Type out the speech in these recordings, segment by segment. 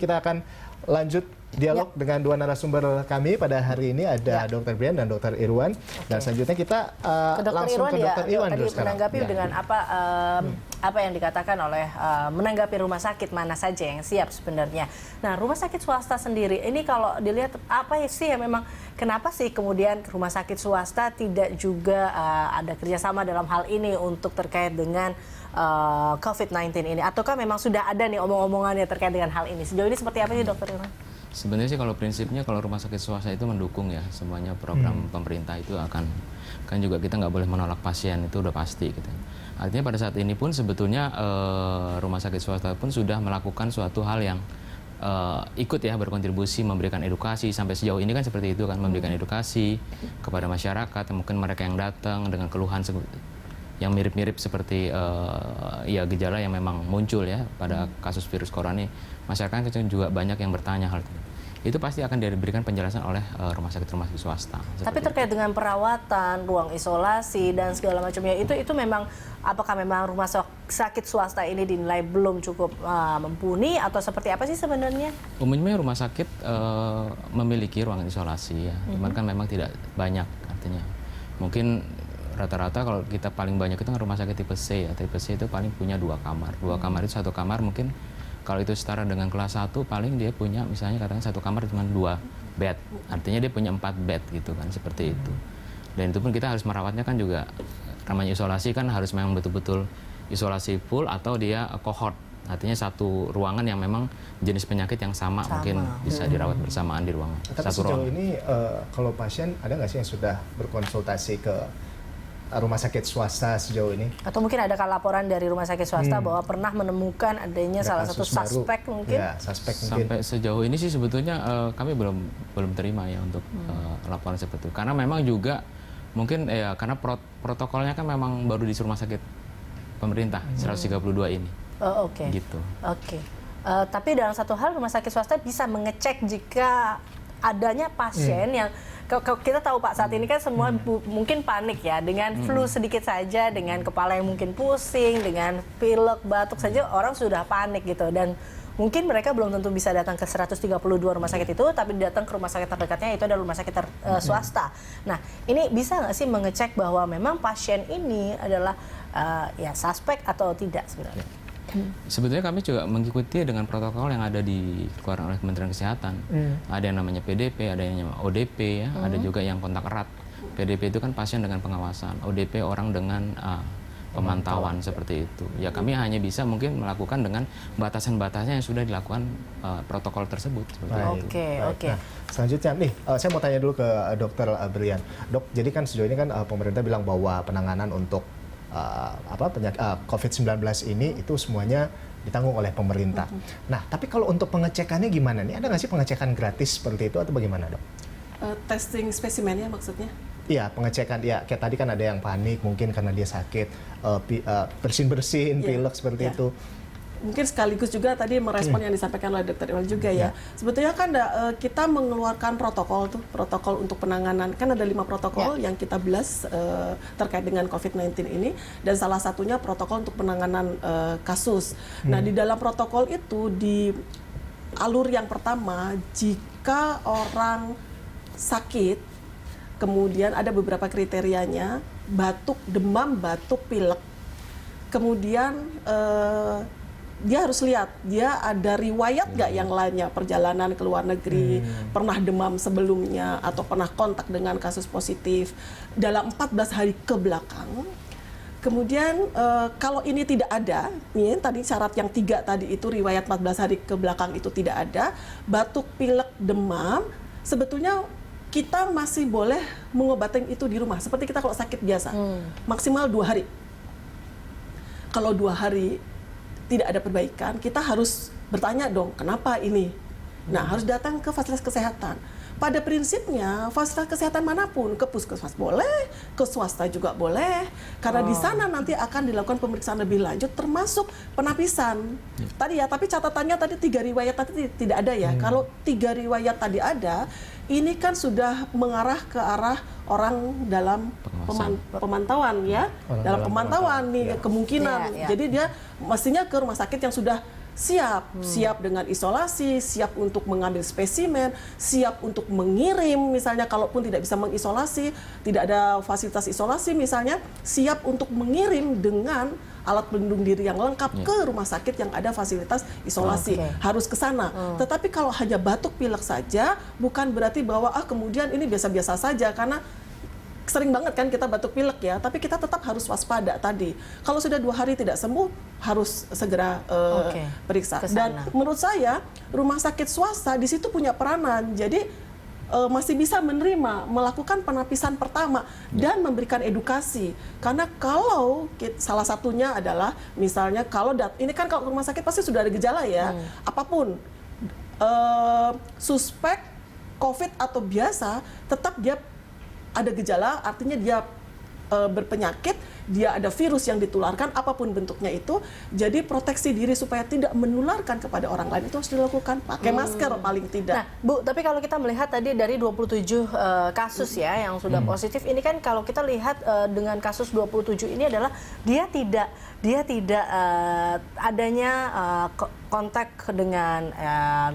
kita akan lanjut dialog dengan dua narasumber kami pada hari ini, ada Dr. Brian dan Dr. Irwan. Dan selanjutnya kita langsung ke Dr. Irwan dulu sekarang. Menanggapi dengan apa yang dikatakan oleh menanggapi rumah sakit mana saja yang siap sebenarnya. Nah, rumah sakit swasta sendiri ini kalau dilihat apa sih yang memang kenapa sih kemudian rumah sakit swasta tidak juga ada kerjasama dalam hal ini untuk terkait dengan COVID-19 ini? Ataukah memang sudah ada nih omong-omongannya terkait dengan hal ini? Sejauh ini seperti apa sih, Dr. Irwan? Sebenarnya sih kalau prinsipnya kalau rumah sakit swasta itu mendukung ya semuanya program pemerintah itu kan juga kita nggak boleh menolak pasien, itu udah pasti gitu. Artinya pada saat ini pun sebetulnya rumah sakit swasta pun sudah melakukan suatu hal yang ikut ya berkontribusi memberikan edukasi sampai sejauh ini kan seperti itu kan, memberikan edukasi kepada masyarakat, mungkin mereka yang datang dengan keluhan yang mirip-mirip seperti ya gejala yang memang muncul ya pada kasus virus corona ini, masyarakat juga banyak yang bertanya hal itu pasti akan diberikan penjelasan oleh rumah sakit swasta. Tapi terkait dengan perawatan, ruang isolasi dan segala macamnya itu memang apakah memang rumah sakit swasta ini dinilai belum cukup mumpuni atau seperti apa sih sebenarnya? Umumnya rumah sakit memiliki ruangan isolasi ya, cuman kan memang tidak banyak, artinya mungkin rata-rata kalau kita paling banyak itu rumah sakit tipe C ya, tipe C itu paling punya 2 kamar. 2 kamar itu 1 kamar mungkin kalau itu setara dengan kelas 1 paling dia punya misalnya katakan 1 kamar cuma 2 bed. Artinya dia punya 4 bed gitu kan, seperti itu. Dan itu pun kita harus merawatnya kan juga, namanya isolasi kan harus memang betul-betul isolasi full atau dia cohort. Artinya satu ruangan yang memang jenis penyakit yang sama. Mungkin bisa dirawat bersamaan di ruangan. Tapi sejauh ini kalau pasien ada nggak sih yang sudah berkonsultasi ke rumah sakit swasta sejauh ini? Atau mungkin ada laporan dari rumah sakit swasta bahwa pernah menemukan adanya salah satu suspek mungkin? Ya, suspek mungkin. Sampai sejauh ini sih sebetulnya kami belum terima ya untuk laporan seperti itu. Karena memang juga mungkin ya karena protokolnya kan memang baru di rumah sakit pemerintah 132 ini. Oh, oke. Gitu. Oke. Tapi dalam satu hal rumah sakit swasta bisa mengecek jika adanya pasien yang kita tahu Pak saat ini kan semua mungkin panik ya dengan flu sedikit saja, dengan kepala yang mungkin pusing, dengan pilek, batuk saja orang sudah panik gitu, dan mungkin mereka belum tentu bisa datang ke 132 rumah sakit itu, tapi datang ke rumah sakit terdekatnya itu adalah rumah sakit swasta. Nah, ini bisa nggak sih mengecek bahwa memang pasien ini adalah ya suspek atau tidak sebenarnya? Sebetulnya kami juga mengikuti dengan protokol yang ada dikeluarkan oleh Kementerian Kesehatan. Ada yang namanya PDP, ada yang namanya ODP ya, ada juga yang kontak erat. PDP itu kan pasien dengan pengawasan, ODP orang dengan pemantauan seperti itu. Ya kami hanya bisa mungkin melakukan dengan batasan-batasnya yang sudah dilakukan protokol tersebut. Oke. Nah, selanjutnya nih, saya mau tanya dulu ke Dr. Brian. Dok, jadi kan sejauh ini kan pemerintah bilang bahwa penanganan untuk COVID-19 ini itu semuanya ditanggung oleh pemerintah. Nah, tapi kalau untuk pengecekannya gimana nih? Ada nggak sih pengecekan gratis seperti itu atau bagaimana, Dok? Testing spesimennya maksudnya? Iya, pengecekan. Ya, kayak tadi kan ada yang panik mungkin karena dia sakit, bersin-bersin, pilek seperti itu. Mungkin sekaligus juga tadi merespon yang disampaikan oleh Dr. Irwan juga ya. Sebetulnya kan kita mengeluarkan protokol untuk penanganan, kan ada 5 protokol yang kita belas terkait dengan COVID-19 ini, dan salah satunya protokol untuk penanganan kasus. Nah, di dalam protokol itu di alur yang pertama, jika orang sakit, kemudian ada beberapa kriterianya, batuk, demam, batuk, pilek, kemudian dia harus lihat dia ada riwayat nggak yang lainnya, perjalanan ke luar negeri, pernah demam sebelumnya atau pernah kontak dengan kasus positif dalam 14 hari ke belakang. Kemudian kalau ini tidak ada, nih tadi syarat yang 3 tadi itu riwayat 14 hari ke belakang itu tidak ada, batuk, pilek, demam, sebetulnya kita masih boleh mengobati itu di rumah seperti kita kalau sakit biasa, maksimal 2 hari. Kalau 2 hari tidak ada perbaikan, kita harus bertanya dong, kenapa ini? Nah, harus datang ke fasilitas kesehatan. Pada prinsipnya, fasilitas kesehatan manapun, ke puskesmas boleh, ke swasta juga boleh, karena di sana nanti akan dilakukan pemeriksaan lebih lanjut, termasuk penapisan. Tadi ya, tapi catatannya tadi 3 riwayat tadi tidak ada ya. Kalau 3 riwayat tadi ada, ini kan sudah mengarah ke arah orang dalam pemantauan ya, dalam pemantauan nih kemungkinan. Jadi dia mestinya ke rumah sakit yang sudah siap dengan isolasi, siap untuk mengambil spesimen, siap untuk mengirim misalnya kalaupun tidak bisa mengisolasi, tidak ada fasilitas isolasi misalnya, siap untuk mengirim dengan alat pelindung diri yang lengkap ke rumah sakit yang ada fasilitas isolasi. Harus ke sana. Tetapi kalau hanya batuk pilek saja, bukan berarti bahwa kemudian ini biasa-biasa saja, karena sering banget kan kita batuk pilek ya, tapi kita tetap harus waspada tadi. Kalau sudah 2 hari tidak sembuh, harus segera periksa. Dan menurut saya rumah sakit swasta di situ punya peranan. Jadi masih bisa menerima, melakukan penapisan pertama dan memberikan edukasi. Karena kalau salah satunya adalah misalnya kalau ini kan kalau rumah sakit pasti sudah ada gejala ya, apapun suspek COVID atau biasa, tetap dia ada gejala, artinya dia berpenyakit, dia ada virus yang ditularkan, apapun bentuknya itu. Jadi proteksi diri supaya tidak menularkan kepada orang lain itu harus dilakukan. Pakai masker paling tidak. Nah, Bu, tapi kalau kita melihat tadi dari 27 kasus ya yang sudah positif, ini kan kalau kita lihat dengan kasus 27 ini adalah dia tidak adanya kontak dengan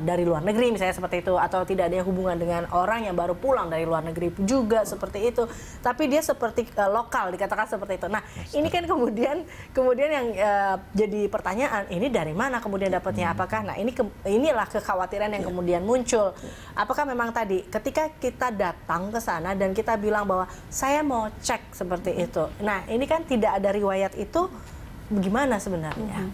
dari luar negeri misalnya seperti itu, atau tidak ada hubungan dengan orang yang baru pulang dari luar negeri juga seperti itu, tapi dia seperti lokal dikatakan seperti itu. Nah, ini kan kemudian yang jadi pertanyaan, ini dari mana kemudian dapatnya? Apakah inilah kekhawatiran yang kemudian muncul. Apakah memang tadi ketika kita datang ke sana dan kita bilang bahwa saya mau cek seperti itu. Nah, ini kan tidak ada riwayat itu, bagaimana sebenarnya?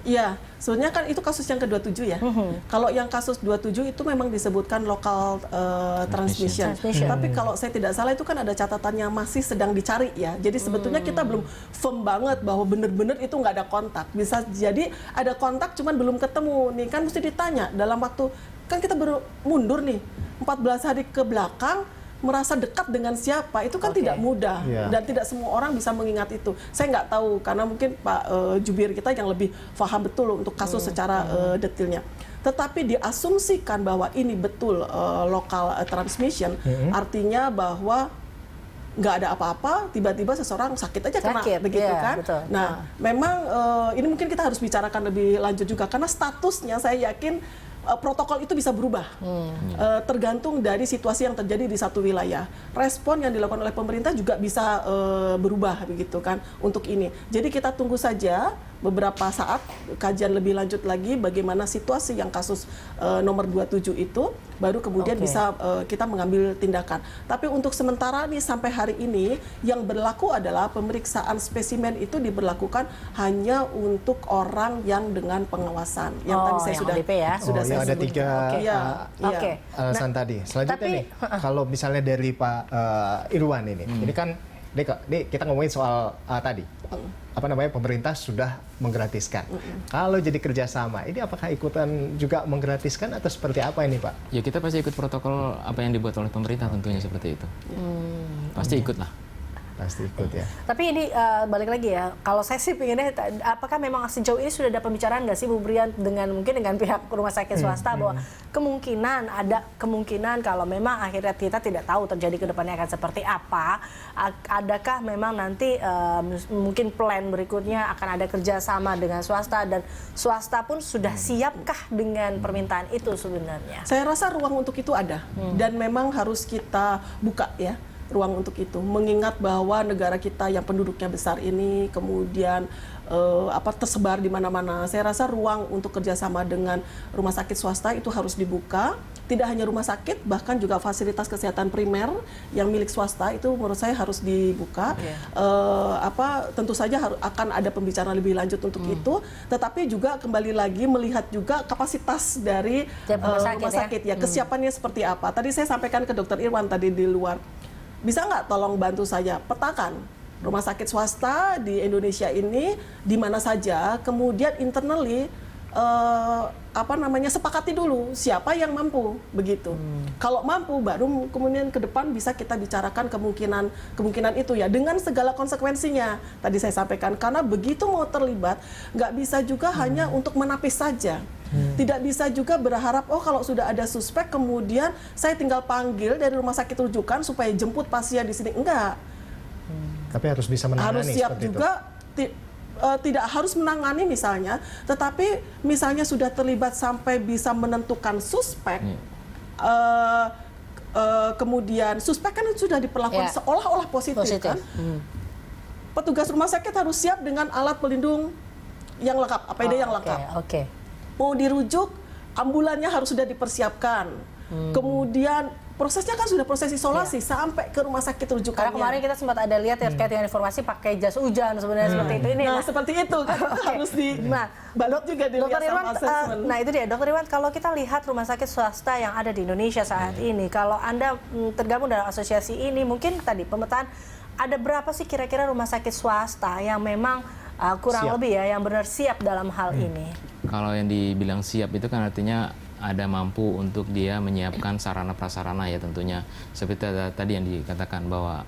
Iya, sebenarnya kan itu kasus yang ke-27 ya. Kalau yang kasus 27 itu memang disebutkan local transmission. Tapi kalau saya tidak salah itu kan ada catatannya masih sedang dicari ya. Jadi sebetulnya kita belum firm banget bahwa benar-benar itu nggak ada kontak. Bisa jadi ada kontak cuman belum ketemu. Nih kan mesti ditanya dalam waktu, kan kita baru mundur nih 14 hari ke belakang, merasa dekat dengan siapa itu kan tidak mudah dan tidak semua orang bisa mengingat itu. Saya nggak tahu karena mungkin Pak Jubir kita yang lebih paham betul untuk kasus secara detailnya. Tetapi diasumsikan bahwa ini betul local transmission, artinya bahwa nggak ada apa-apa, tiba-tiba seseorang sakit aja kena begitu kan. Betul. Nah, memang ini mungkin kita harus bicarakan lebih lanjut juga karena statusnya saya yakin protokol itu bisa berubah tergantung dari situasi yang terjadi di satu wilayah. Respon yang dilakukan oleh pemerintah juga bisa berubah begitu kan untuk ini. Jadi kita tunggu saja beberapa saat kajian lebih lanjut lagi bagaimana situasi yang kasus nomor 27 itu, baru kemudian bisa kita mengambil tindakan. Tapi untuk sementara nih sampai hari ini yang berlaku adalah pemeriksaan spesimen itu diberlakukan hanya untuk orang yang dengan pengawasan. Yang tadi saya sudah yang ada 3 alasan tadi. Selanjutnya nih, kalau misalnya dari Pak Irwan ini kan kita ngomongin soal tadi apa namanya, pemerintah sudah menggratiskan. Kalau jadi kerjasama, ini apakah ikutan juga menggratiskan atau seperti apa ini Pak? Ya kita pasti ikut protokol apa yang dibuat oleh pemerintah tentunya seperti itu. Pasti ikut lah. Pasti ikut ya. Tapi ini balik lagi ya, kalau saya sih pengennya, apakah memang sejauh ini sudah ada pembicaraan nggak sih Bu Brian mungkin dengan pihak rumah sakit swasta bahwa ada kemungkinan kalau memang akhirnya kita tidak tahu terjadi ke depannya akan seperti apa, adakah memang nanti mungkin plan berikutnya akan ada kerjasama dengan swasta, dan swasta pun sudah siapkah dengan permintaan itu sebenarnya? Saya rasa ruang untuk itu ada dan memang harus kita buka ya ruang untuk itu, mengingat bahwa negara kita yang penduduknya besar ini kemudian tersebar di mana-mana. Saya rasa ruang untuk kerjasama dengan rumah sakit swasta itu harus dibuka. Tidak hanya rumah sakit, bahkan juga fasilitas kesehatan primer yang milik swasta itu menurut saya harus dibuka. Tentu saja akan ada pembicaraan lebih lanjut untuk itu, tetapi juga kembali lagi melihat juga kapasitas dari rumah sakit ya, kesiapannya seperti apa. Tadi saya sampaikan ke Dr. Irwan tadi di luar. Bisa nggak tolong bantu saya petakan rumah sakit swasta di Indonesia ini di mana saja, kemudian internally sepakati dulu siapa yang mampu begitu. Kalau mampu baru kemudian ke depan bisa kita bicarakan kemungkinan itu ya dengan segala konsekuensinya. Tadi saya sampaikan karena begitu mau terlibat nggak bisa juga hanya untuk menapis saja. Tidak bisa juga berharap kalau sudah ada suspek kemudian saya tinggal panggil dari rumah sakit rujukan supaya jemput pasien di sini, enggak. Tapi harus bisa menangani. Harus siap juga tidak harus menangani misalnya, tetapi misalnya sudah terlibat sampai bisa menentukan suspek, kemudian suspek kan sudah diperlakukan seolah-olah positif. Kan? Petugas rumah sakit harus siap dengan alat pelindung yang lengkap, APD yang lengkap. Mau dirujuk, ambulannya harus sudah dipersiapkan. Kemudian prosesnya kan sudah proses isolasi sampai ke rumah sakit rujukannya. Karena kemarin kita sempat ada lihat ya terkait dengan informasi pakai jas hujan sebenarnya seperti itu. Ini seperti itu kan harus dibalot juga dilihat Dokter Irwan, sama asesmen. nah itu dia Dokter Irwan, kalau kita lihat rumah sakit swasta yang ada di Indonesia saat ini, kalau Anda tergabung dalam asosiasi ini, mungkin tadi pemetaan ada berapa sih kira-kira rumah sakit swasta yang memang kurang lebih ya yang benar siap dalam hal ini? Kalau yang dibilang siap itu kan artinya ada mampu untuk dia menyiapkan sarana prasarana ya tentunya. Seperti tadi yang dikatakan bahwa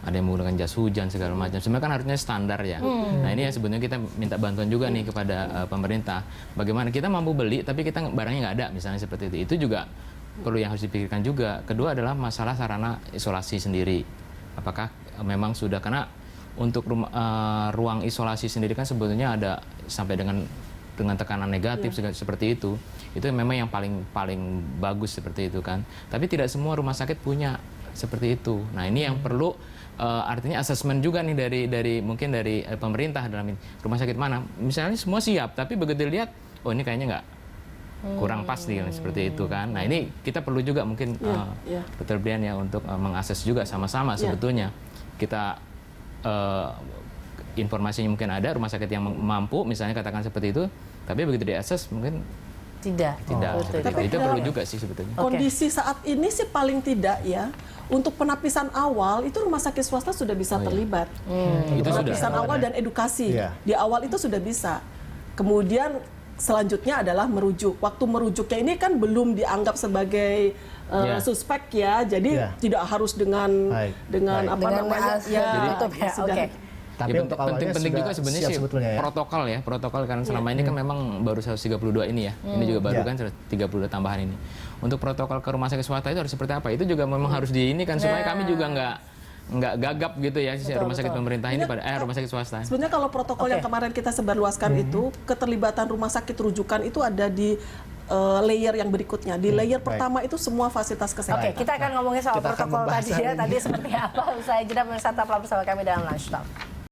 ada yang menggunakan jas hujan segala macam. Sebenarnya kan harusnya standar ya. Nah ini ya sebenarnya kita minta bantuan juga nih kepada pemerintah. Bagaimana kita mampu beli tapi kita barangnya nggak ada misalnya seperti itu. Itu juga perlu yang harus dipikirkan juga. Kedua adalah masalah sarana isolasi sendiri. Apakah memang sudah, karena untuk ruang isolasi sendiri kan sebetulnya ada sampai dengan tekanan negatif seperti itu memang yang paling bagus seperti itu kan. Tapi tidak semua rumah sakit punya seperti itu. Nah ini yang perlu artinya asesmen juga nih dari mungkin dari pemerintah dalam rumah sakit mana. Misalnya semua siap, tapi begitu dilihat, oh ini kayaknya nggak kurang pas nih seperti itu kan. Nah ini kita perlu juga mungkin Dr. Brian ya untuk mengakses juga sama-sama sebetulnya. Kita informasinya mungkin ada rumah sakit yang mampu misalnya katakan seperti itu, tapi begitu diakses mungkin tidak. Tapi itu perlu juga sih sebetulnya. Kondisi saat ini sih paling tidak ya, untuk penapisan awal itu rumah sakit swasta sudah bisa terlibat. Itu penapisan awal dan edukasi di awal itu sudah bisa. Kemudian selanjutnya adalah merujuk. Waktu merujuknya ini kan belum dianggap sebagai suspek ya, jadi tidak harus dengan apa namanya sudah. Tapi ya, penting juga sebenarnya sih protokol kan selama ini kan memang baru 132 ini ya. Ini juga baru kan 132 tambahan ini. Untuk protokol ke rumah sakit swasta itu harus seperti apa? Itu juga memang harus di ini kan supaya kami juga nggak gagap gitu ya rumah sakit pemerintah ini pada rumah sakit swasta. Sebenarnya kalau protokol yang kemarin kita sebarluaskan itu keterlibatan rumah sakit rujukan itu ada di layer yang berikutnya. Di layer pertama itu semua fasilitas kesehatan. Kita akan ngomongin soal protokol tadi ya. Tadi seperti apa? Usai jeda pemirsa, tetaplah bersama kami dalam Lunch Talk.